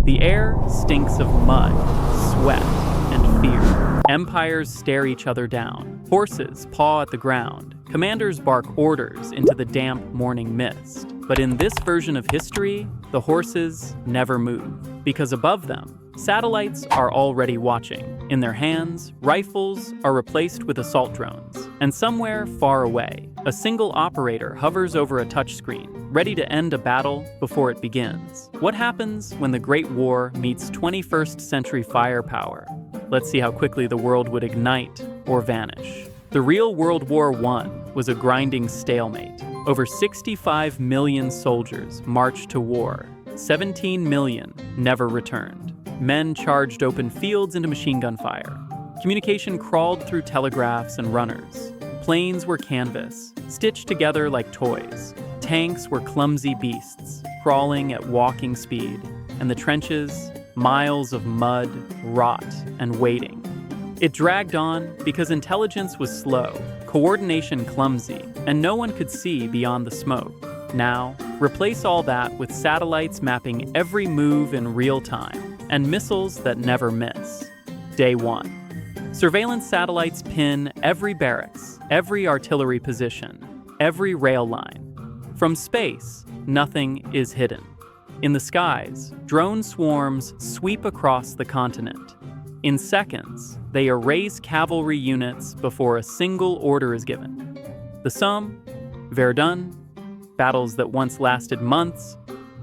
The air stinks of mud, sweat, and fear. Empires stare each other down. Horses paw at the ground. Commanders bark orders into the damp morning mist. But in this version of history, the horses never move. Because above them, satellites are already watching. In their hands, rifles are replaced with assault drones. And somewhere far away, a single operator hovers over a touchscreen, ready to end a battle before it begins. What happens when the Great War meets 21st century firepower? Let's see how quickly the world would ignite or vanish. The real World War I was a grinding stalemate. Over 65 million soldiers marched to war. 17 million never returned. Men charged open fields into machine gun fire. Communication crawled through telegraphs and runners. Planes were canvas, stitched together like toys. Tanks were clumsy beasts, crawling at walking speed. And the trenches, miles of mud, rot, and waiting. It dragged on because intelligence was slow, coordination clumsy, and no one could see beyond the smoke. Now, replace all that with satellites mapping every move in real time, and missiles that never miss. Day 1. Surveillance satellites pin every barracks, every artillery position, every rail line. From space, nothing is hidden. In the skies, drone swarms sweep across the continent. In seconds, they erase cavalry units before a single order is given. The Somme, Verdun, battles that once lasted months,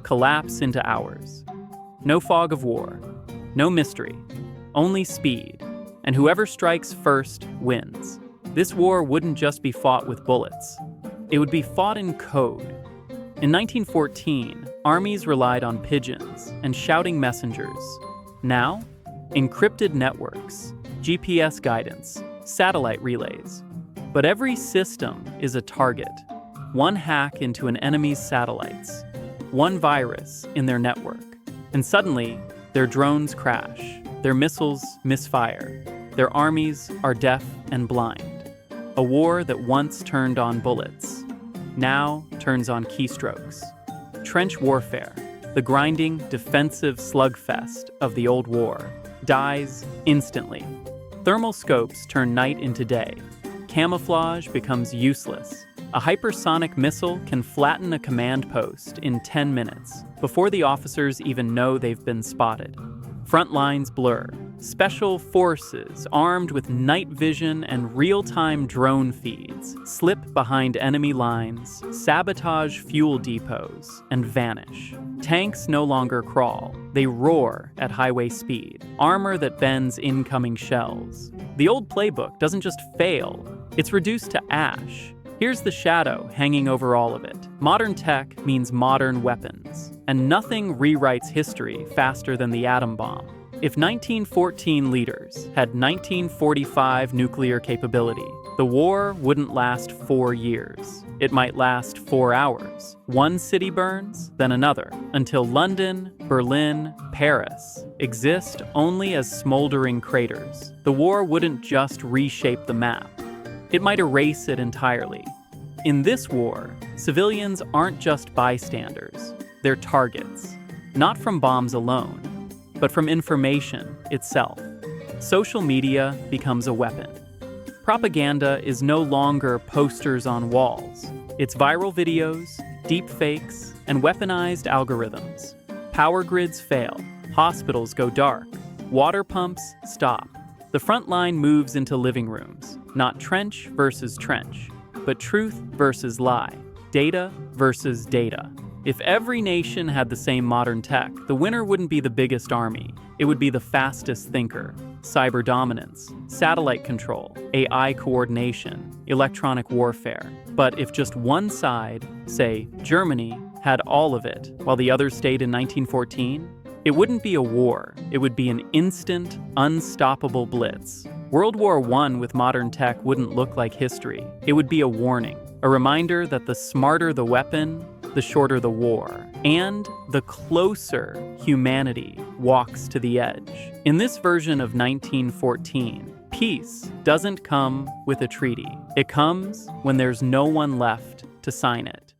collapse into hours. No fog of war, no mystery, only speed, and whoever strikes first wins. This war wouldn't just be fought with bullets. It would be fought in code. In 1914, armies relied on pigeons and shouting messengers. Now, encrypted networks, GPS guidance, satellite relays. But every system is a target. One hack into an enemy's satellites, one virus in their network. And suddenly, their drones crash, their missiles misfire, their armies are deaf and blind. A war that once turned on bullets, now turns on keystrokes. Trench warfare, the grinding, defensive slugfest of the old war, dies instantly. Thermal scopes turn night into day. Camouflage becomes useless. A hypersonic missile can flatten a command post in 10 minutes before the officers even know they've been spotted. Front lines blur. Special forces armed with night vision and real-time drone feeds slip behind enemy lines, sabotage fuel depots, and vanish. Tanks no longer crawl. They roar at highway speed. Armor that bends incoming shells. The old playbook doesn't just fail, it's reduced to ash. Here's the shadow hanging over all of it. Modern tech means modern weapons, and nothing rewrites history faster than the atom bomb. If 1914 leaders had 1945 nuclear capability, the war wouldn't last 4 years. It might last 4 hours. One city burns, then another, until London, Berlin, Paris exist only as smoldering craters. The war wouldn't just reshape the map. It might erase it entirely. In this war, civilians aren't just bystanders. They're targets, not from bombs alone, but from information itself. Social media becomes a weapon. Propaganda is no longer posters on walls. It's viral videos, deepfakes, and weaponized algorithms. Power grids fail. Hospitals go dark. Water pumps stop. The front line moves into living rooms, not trench versus trench, but truth versus lie, data versus data. If every nation had the same modern tech, the winner wouldn't be the biggest army. It would be the fastest thinker. Cyber dominance, satellite control, AI coordination, electronic warfare. But if just one side, say Germany, had all of it, while the other stayed in 1914, it wouldn't be a war. It would be an instant, unstoppable blitz. World War I with modern tech wouldn't look like history. It would be a warning, a reminder that the smarter the weapon, the shorter the war, and the closer humanity walks to the edge. In this version of 1914, peace doesn't come with a treaty. It comes when there's no one left to sign it.